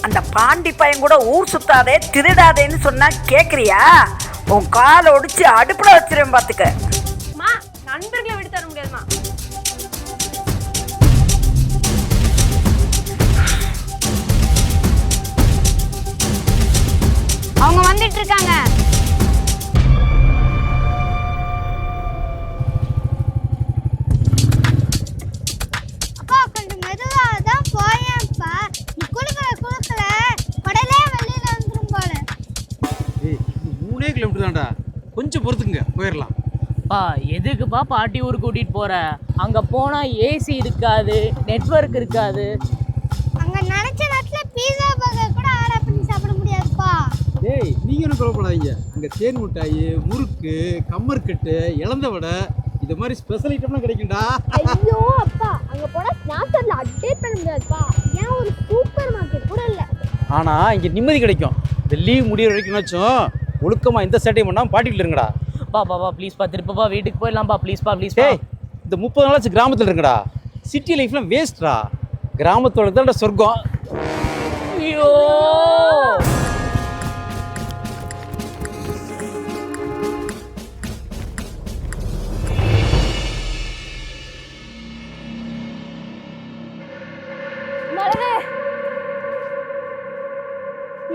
அந்த பாண்டி பையன் கூட ஊர் சுத்தாதே திருடாதேன்னு சொன்னா கேக்குறியா? உன் காலை ஒடிச்சு அடுப்புல வச்சிருவேன் பாத்துக்க. நண்பர்களை விட்டு தர முடியாதுமா. அவங்க வந்துட்டு இருக்காங்க. அப்பா கொஞ்சம் மெதுவா தான் போயேன்ப்பா. நீ குளுக்கல உடனே வெளியில வந்துரும் போல. ஏய் 3 கிலோமீட்டர் தான்டா, கொஞ்சம் பொறுத்துக்குங்க போயிடலாம். பா எதுக்குப்பா பாட்டி ஊர் கூட்டிட்டு போற? அங்க போனா ஏசி இருக்காது, நெட்வொர்க் இருக்காது. அங்க நினைச்ச நேரத்துல பீஸா பர்கர் கூட ஆர்டர் பண்ணி சாப்பிட முடியாதுப்பா. டேய் நீங்க ஒன்றும் கவலைப்படாதீங்க, அங்கே தேன் மிட்டாய், முறுக்கு, கம்மர்கட்டு, இளந்த வடை இது மாதிரி ஸ்பெஷல் ஐட்டம்லாம் கிடைக்கும்டா. ஐயோ அப்பா, அங்க போனா ஸ்நாக்ஸ்ல அப்டேட் பண்ண முடியாதுப்பா. ஏன் ஒரு சூப்பர் மார்க்கெட் கூட இல்ல. ஆனால் இங்கே நிம்மதி கிடைக்கும். இந்த லீவ் முடிகிற வரைக்கும்னாச்சும் ஒழுக்கமாக இந்த சேட்டையும் பண்ணாமல் பாட்டிக்கிட்டு இருங்கடா. பா ப்ளீஸ்ப்பா, திருப்பப்பா வீட்டுக்கு போயிடலாம்ப்பா. ப்ளீஸ்ப்பா. டேய் இந்த 30 நாளாச்சு கிராமத்தில் இருக்குடா. சிட்டி லைஃப்லாம் வேஸ்ட்ரா. கிராமத்தோட தான் சொர்க்கம். ஐயோ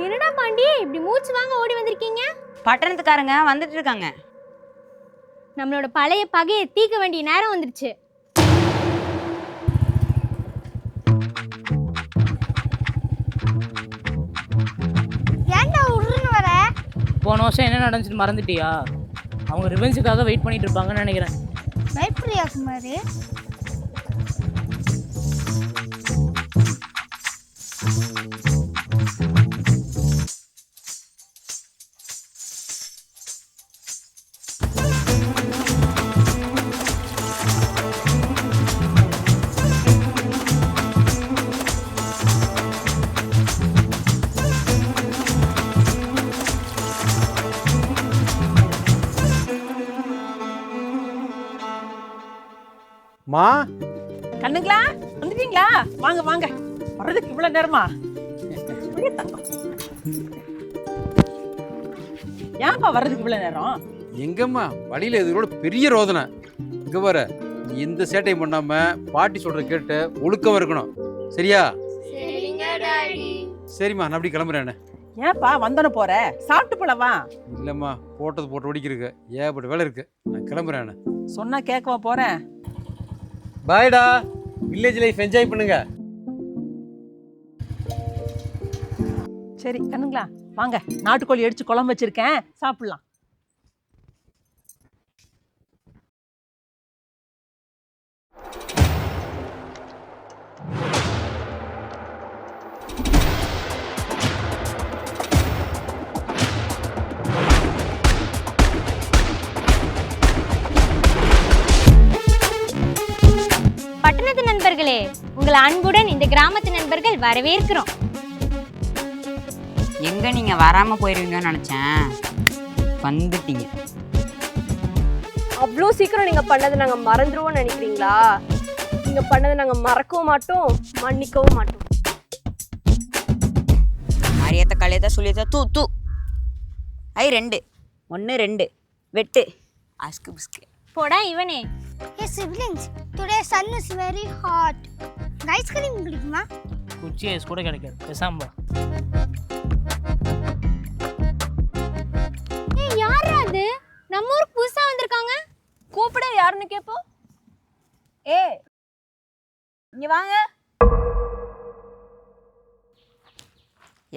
என்னடா பாண்டி இப்படி மூச்சு வாங்க ஓடி வந்திருக்கீங்க? பட்டணத்துக்காரங்க வந்துட்டு இருக்காங்க. நம்மளோட பழைய பகையை தீர்க்க வேண்டிய நேரம் வந்துருச்சு. ஏன்டா உருன்னு வர? போன வருஷம் என்ன நடந்துச்சுன்னு மறந்துட்டியா? அவங்க ரிவெஞ்சுக்காக வெயிட் பண்ணிட்டு இருப்பாங்கன்னு நினைக்கிறேன். பயப்படியா குமாரு? மா கண்ணுங்களா வந்துட்டீங்களா? வாங்க வாங்க. வர்றதுக்கு இவ்வளவு நேரமா? ஏன்ப்பா வர்றதுக்கு இவ்வளவு நேரம்? எங்கம்மா வழியில் இதோட பெரிய ரோதனை. இங்கே வர நீ எந்த சேட்டையும் பண்ணாமல் பாட்டி சொல்கிற கேட்டு ஒழுக்கமாக இருக்கணும். சரியா? சரிம்மா நான் அப்படி கிளம்புறேன்னு. ஏன்ப்பா வந்தோன்னு போற? சாப்பிட்டு போலவா? இல்லைம்மா போட்டது போட்டு ஒடிக்கிறதுக்கு ஏகப்பட்ட வேலை இருக்குது. நான் கிளம்புறேன்னு. சொன்னா கேட்கவா போறேன்? பாய்டா. வில்லேஜ் லைஃப் என்ஜாய் பண்ணுங்க. சரி கண்ணுங்களா வாங்க, நாட்டுக்கோழி அடிச்சு குழம்பு வச்சிருக்கேன், சாப்பிடலாம். பட்டணத்து நண்பர்களே, உங்கள் அன்புடன் இந்த கிராமத்து நண்பர்கள் வரவேற்கிறோம். எங்க நீங்க வராம போயிருவீங்கன்னு நினைச்சேன், வந்துட்டீங்க. அவ்வளோ சீக்கிரம் நீங்க பண்ணதை நாங்க மறந்துருவோம்னு நினைக்கிறீங்களா? நீங்க பண்ணதை நாங்க மறக்கவும் மாட்டோம், மன்னிக்கவும் மாட்டோம். மரியாதை கலையதா சொல்லியதா தூ தூ. ஐ 2 1 2 வெட்டு அஸ்கு பிஸ்கு. போடா இவனே. Hey siblings, today sun is very hot. Ice cream குடிக்குமா? குச்சி ஐஸ் கூட கிடைக்காது, பேசாம. ஏய் யாரா அது? நம்ம ஊருக்கு புதுசா வந்திருக்காங்க. கூப்பிட யாருன்னு கேப்போம். இங்க வாங்க.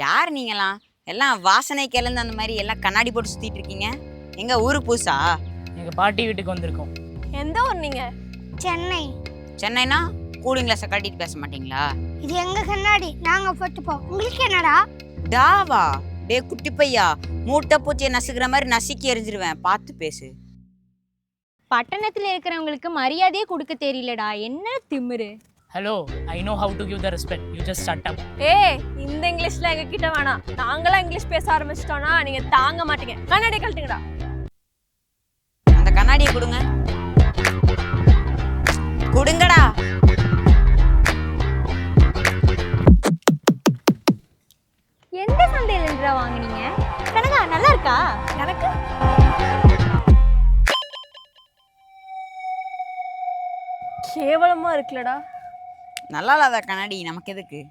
யார் நீங்களாம்? எல்லாம் வாசனை கிளந்து அந்த மாதிரி எல்லாம் கண்ணாடி போட்டு சுத்திட்டு இருக்கீங்க. எங்க ஊரு புதுசா? எங்க பாட்டி வீட்டுக்கு வந்திருக்கோம். எந்த ஊர் நீங்க? சென்னை. சென்னைனா கூலிங் கிளாஸை கட்டிட்டு பேச மாட்டீங்களா? இது எங்க கண்ணாடி, நாங்க போட்டுப்போம். உங்களுக்கு என்னடா? டாவா டே குட்டி பையா, மூட்டை பூச்சியை நசுக்கிற மாதிரி நசுக்கி எரிஞ்சிருவேன், பார்த்து பேசு. பட்டணத்துல இருக்கிறவங்களுக்கு மரியாதையே கொடுக்க தெரியலடா, என்ன திமிரு. Hello, I know how to give the respect, you just shut up. இந்த இங்கிலீஷ்ல எங்க கிட்ட வேணாம். நாங்களா இங்கிலீஷ் பேச ஆரம்பிச்சிட்டோம்னா நீங்க தாங்க மாட்டீங்க. கண்ணாடி கழட்டுங்கடா. அந்த கண்ணாடியை கொடுங்க. கொடுங்கடா. எந்த சந்தையில இருந்தா வாங்குனீங்க? கனகா நல்லா இருக்கா? எனக்கு கேவலமா இருக்குல்லடா. நல்லா இல்லாத கண்ணாடி நமக்கு எதுக்கு?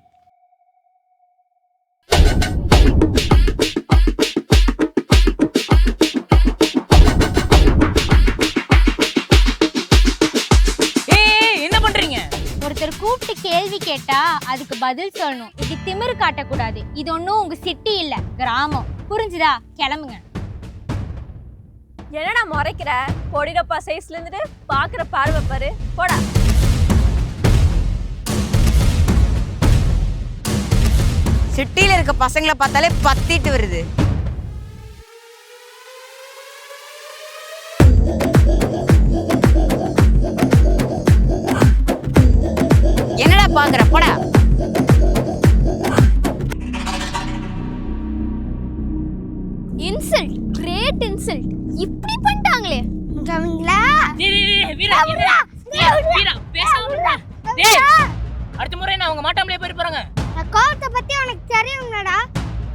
என்ன பண்றீங்க? ஒருத்தர் கூப்பிட்டு கேள்வி கேட்டா அதுக்கு பதில் சொல்லணும். இது திமிரு காட்டக்கூடாது. இது ஒன்றும் உங்க சிட்டி இல்ல, கிராமம். புரிஞ்சுதா? கிளம்புங்க. என்னடா முறைக்கிற? பொடிடப்பா சைஸ்ல இருந்துட்டு பாக்குற பார்வை பாரு. போடா. சிட்டியில இருக்க பசங்களை பார்த்தாலே பத்திட்டு வருது. என்னடா பாக்குற? போடா. Insult, great insult. இப்படி பண்ணிட்டாங்களே. கவனிங்களா? அடுத்த முறை நான் அவங்க மாட்டாமலே போயிருப்பாங்க. நான் கோவத்தை பத்தி உனக்கு தெரியும்லடா.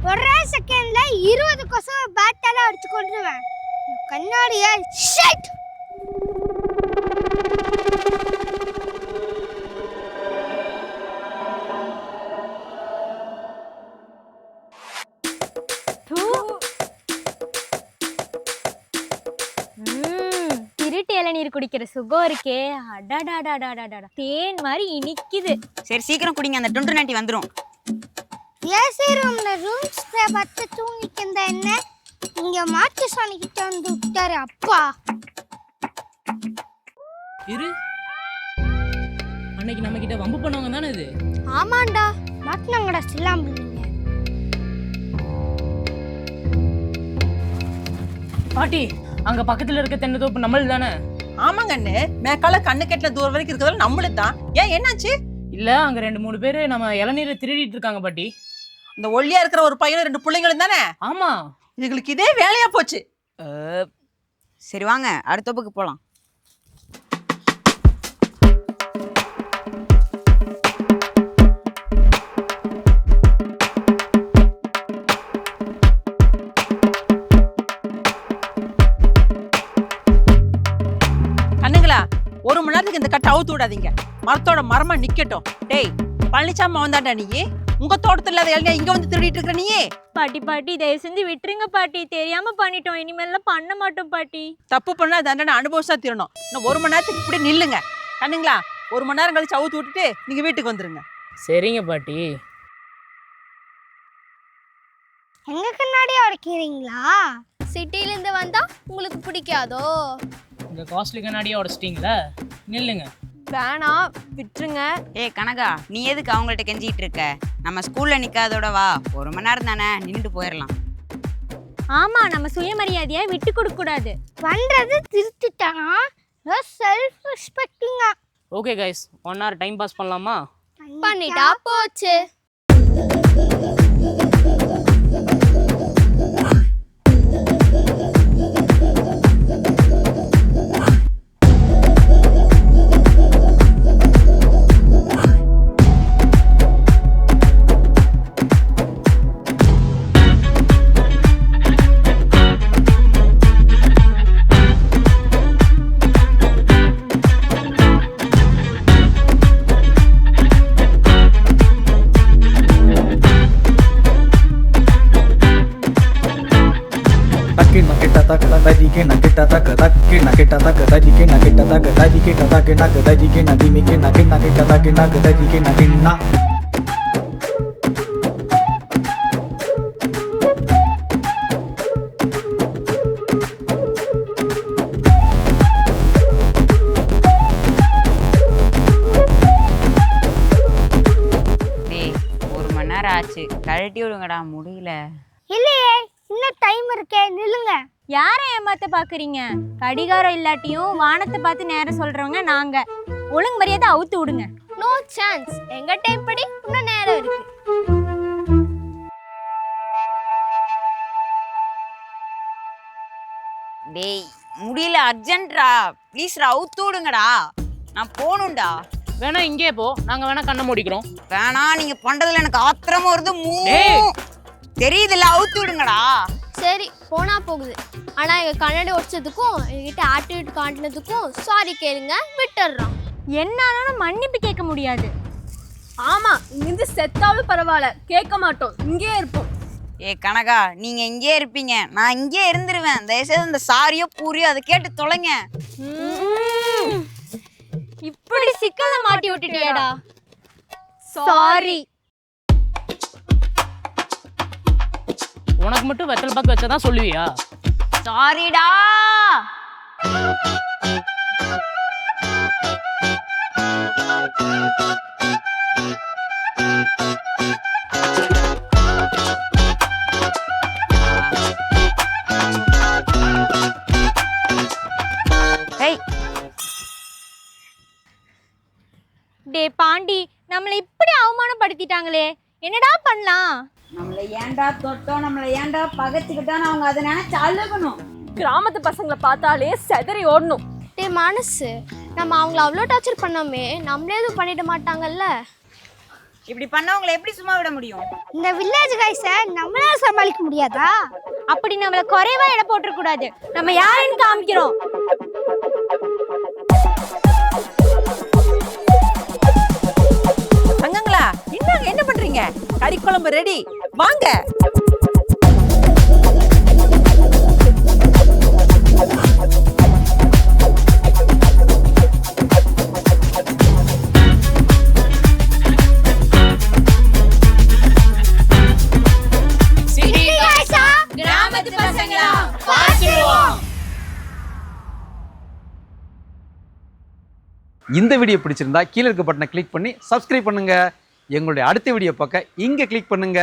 ஒரே செகண்ட்ல 20 கொசவ பேட்டால அடிச்சு கொண்டுருவேன். கண்ணாடியா ஷிட். திருட்டு இளநீர் குடிக்கிற சுகம் இருக்கே, அடாடாடாடாடாடா, தேன் மாதிரி இனிக்குது. சரி சீக்கிரம் குடிங்க, அந்த டுண்டு நாட்டி வந்துரும். ஏசி ரூம்ல ரூம் ஸ்ப்ரே பத்து தூங்கிக்கிந்த என்ன இங்க மாட்டு சாணி கிட்ட வந்து விட்டாரு அப்பா. இரு, அன்னைக்கு நம்ம கிட்ட வம்பு பண்ணவங்க தானே இது? ஆமாண்டா, மாட்டினாங்கடா சில்லாம்பிள்ளைங்க. பாட்டி, அங்க பக்கத்துல இருக்க தென்னை தோப்பு நம்மளது தானே? ஆமாங்க அண்ணே, மேக்கால கண்ணு கெட்டின தூரம் வரைக்கும் இருக்கிறதால நம்மளுக்கு தான். ஏன் என்னாச்சு? இல்ல, அங்க 2-3 பேரு நம்ம இளநீரை திருடிட்டு இருக்காங்க பாட்டி. இந்த ஒல்லியா இருக்கிற ஒரு பையனும் 2 பிள்ளைங்களும் தானே? ஆமா. இதுகளுக்கு இதே வேலையா போச்சு. சரி வாங்க அடுத்த தோப்புக்கு போலாம். கண்ணுங்களா, 1 மணி நேரத்துக்கு இந்த கட்டை அவுத்து விடாதீங்க. மரத்தோட மரமா நிக்கட்டும். டேய் பழனிசாமி வந்தாண்டா நீ? உங்க தோட்டத்துல இல்லாத இளநியா இங்க வந்து திருடிட்டு இருக்க நீ? பாட்டி பாட்டி, தயவு செஞ்சு விட்டுருங்க பாட்டி. தெரியாம பண்ணிட்டோம், இனிமேல்லாம் பண்ண மாட்டோம் பாட்டி. தப்பு பண்ணா தண்டனை அனுபவிச்சா தீரணும். இன்னும் 1 மணி நேரத்துக்கு இப்படி நில்லுங்க. கண்ணுங்களா, 1 மணி நேரம் கழிச்சு அவுத்து விட்டுட்டு நீங்க வீட்டுக்கு வந்துருங்க. சரிங்க பாட்டி. எங்க கண்ணாடியா உடைக்கிறீங்களா? சிட்டில இருந்து வந்தா உங்களுக்கு பிடிக்காதோ? இந்த காஸ்ட்லி கண்ணாடியா உடைச்சிட்டீங்களா? நில்லுங்க. வேணாம், விட்டுருங்க. ஏய் கனகா, நீ எதுக்கு அவங்கள்ட்ட கெஞ்சிட்டு இருக்க? நம்ம ஸ்கூல்ல நிக்காதோட வா, 1 மணி நேரம் தானே, நின்றுட்டு போயிடலாம். ஆமா, நம்ம சுயமரியாதையை விட்டு கொடுக்க கூடாது. பண்றது திருத்திட்டானா? செல்ஃப் ரெஸ்பெக்டிங்கா. Okay guys, 1 hour time pass பண்ணலாமா? பண்ணிட்டா போச்சு. டேய் 1 மணி நேரம் ஆச்சு, கழட்டி விடுங்கடா, முடியல. இல்லையே, இன்னும் டைம் இருக்கே, நில்லுங்க. யாரை ஏமாத்த பாக்குறீங்க? கடிகாரம் இல்லாட்டியும் வானத்தை பார்த்து நேரம் சொல்றவங்க நாங்க. ஒழுங்கு மரியாதை அவுத்து விடுங்க. No chance. எங்க டைம் படி இன்னும் நேரம் இருக்கு. டேய் முடியல, அர்ஜென்ட்ரா, ப்ளீஸ்ரா அவுத்து விடுங்கடா, நான் போகணும்டா. வேணா இங்கே போ, நாங்க வேணா கண்ணை மூடிக்கிறோம். வேணா, நீங்க பண்றதுல எனக்கு ஆத்திரமா வருது. டேய் தெரியுதுல்ல, அவுத்து விடுங்கடா. சரி போனா போகுது. ஆனா எங்க கண்ணாடி உடைச்சதுக்கும் எங்ககிட்ட ஆட்டிடியூட் காட்டினதுக்கும் சாரி கேளுங்க, விட்டுடுறோம். என்னாலும் மன்னிப்பு கேட்க முடியாது. ஆமா, இங்கிருந்து செத்தாலும் பரவாயில்ல, கேட்க மாட்டோம், இங்கே இருப்போம். ஏ கனகா, நீங்க இங்கே இருப்பீங்க, நான் இங்கே இருந்துருவேன். தயவுசெய்து இந்த சாரியோ பூரியோ அதை கேட்டு தொலைங்க. இப்படி சிக்கல மாட்டி விட்டுட்டியாடா. சாரி. உனக்கு மட்டும் வெத்தல் பாக்கு வச்சதான் சொல்லுவியா? சாரிடா. டே பாண்டி, நம்மளை இப்படி அவமானப்படுத்திட்டாங்களே, என்னடா பண்ணலாம்? நம்மளை ஏன்டா தொட்டோம், நம்மளை ஏன்டா பகச்சுக்கிட்டோன்னு அவங்க அதை நினைச்சு அழுகணும். கிராமத்து பசங்களை பார்த்தாலே செதறி ஓடணும். டேய் மனசு, நம்ம அவங்கள அவ்வளோ டார்ச்சர் பண்ணோமே, நம்மளே எதுவும் பண்ணிட மாட்டாங்கல்ல? இப்படி பண்ணவங்களை எப்படி சும்மா விட முடியும்? இந்த வில்லேஜ் கைஸை நம்மளால சமாளிக்க முடியாதா? அப்படி நம்மள குறைவா எடை போட்டுற கூடாது. நம்ம யாருன்னு காமிக்கிறோம். தங்கங்களா, என்னங்க என்ன பண்றீங்க? கறி குழம்பு ரெடி, வாங்க. கிராமத்து பசங்களா இந்த வீடியோ பிடிச்சிருந்தா கீழே இருக்க பட்டனை கிளிக் பண்ணி சப்ஸ்கிரைப் பண்ணுங்க. எங்களுடைய அடுத்த வீடியோ பார்க்க இங்கே கிளிக் பண்ணுங்க.